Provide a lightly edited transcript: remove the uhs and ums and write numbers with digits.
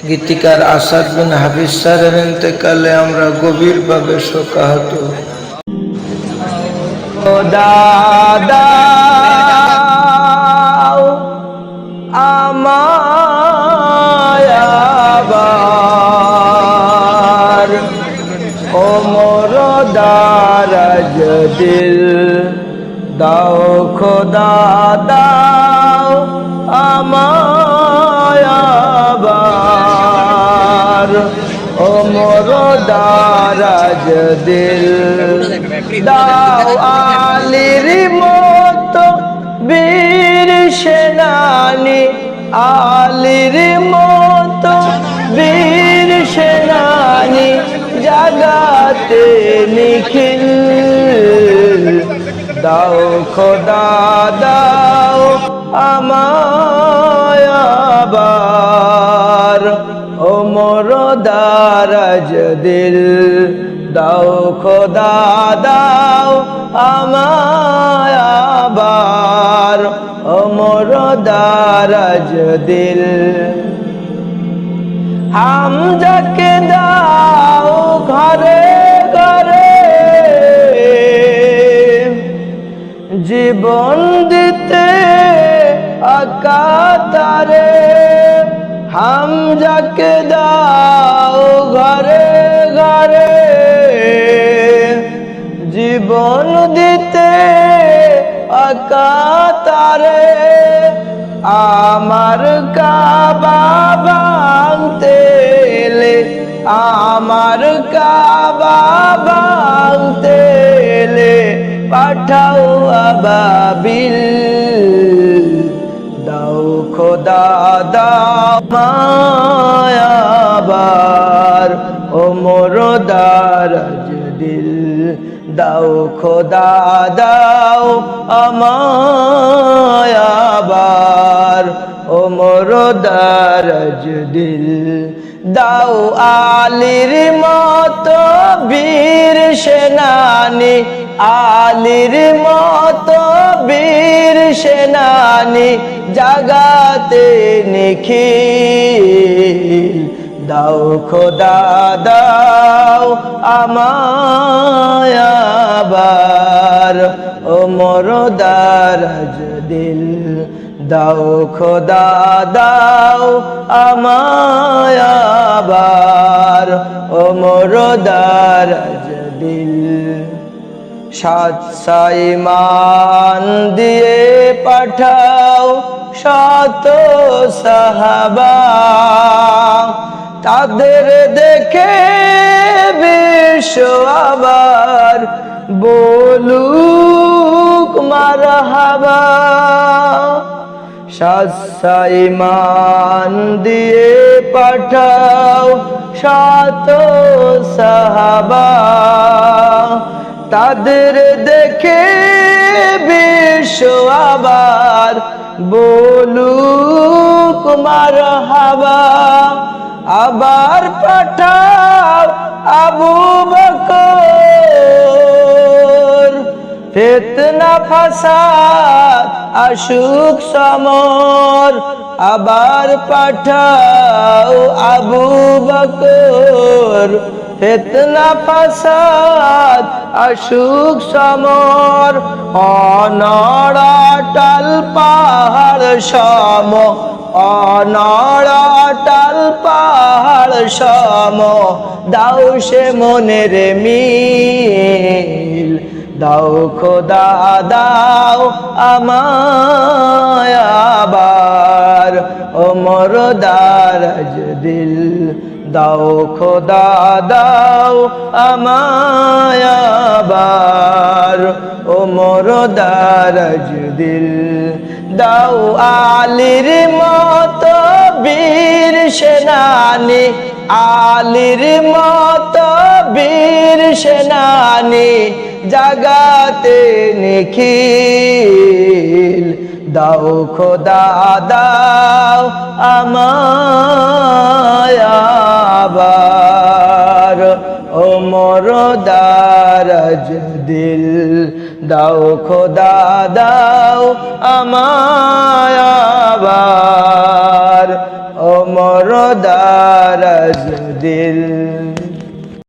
গীতিকার আসাদ বিন হাফিজ স্যারের ইন্তেকালে আমরা গভীরভাবে শোকাহত। দাদা আমায় আবার ওমর দারাজ দিল দাও খোদা দাও আমায় আবার ওমর দারাজ দিল দাও আলীর মতো বীর সেনানী আলীর মতো বীর সেনানী জাগাতে নিখিল দাও খোদা দাও আমায় আবার ওমর দারাজ দিল দাও খোদা দাও আমায় আবার ওমর দারাজ দিল হামজাকে দাও ঘরে ঘরে জীবন দিতে আকাতারে হামজাকে দাও ঘরে ঘরে জীবন দিতে আকাতারে আমার কাবা ভাঙতে এলে আমার কাবা ভাঙতে এলে পাঠাও আবাবিল দাও খোদা দাও আমায় আবার ওমর দারাজ দিল দাও খোদা দাও আমায় আবার ওমর দারাজ দিল দাও আলীর মতো বীর সেনানী আলীর মতো বীর সেনানী জাগাতে নিখিল দাও খোদা দাও আমায় আবার ওমর দারাজ দিল দাও খোদা দাও আমায় আবার ওমর দারাজ দিল সাত সাইমান দিয়ে পাঠাও শত সাহাবা তাদের দেখে বিশ্ব আবার বলুক মারহাবা সাত সাইমান দিয়ে পাঠাও শত সাহাবা তাদের দেখে বিশ্ব আবার বলুক মারহাবা আবার পাঠাও আবু বকর ফিতনা ফাসাদ আশুক সমর আবার পাঠাও আবু বকর ফিতনা ফাসাদ আশুক সমর অনড়াটাল পাহাড় সম অনড়াটাল পাহাড় সম দাও সে মনের মিল দাও খোদা দাও আমায় আবার ওমর দারাজ দিল দাও খোদা দাও আমায় আবার ওমর দারাজ দিল দাও আলীর মতো বীর সেনানী আলীর মতো বীর সেনানী জাগাতে নিখিল দাও খোদা দাও আমায় আবার ওমর দারাজ দিল দাও খোদা দাও আমায় আবার ওমর दाराज दिल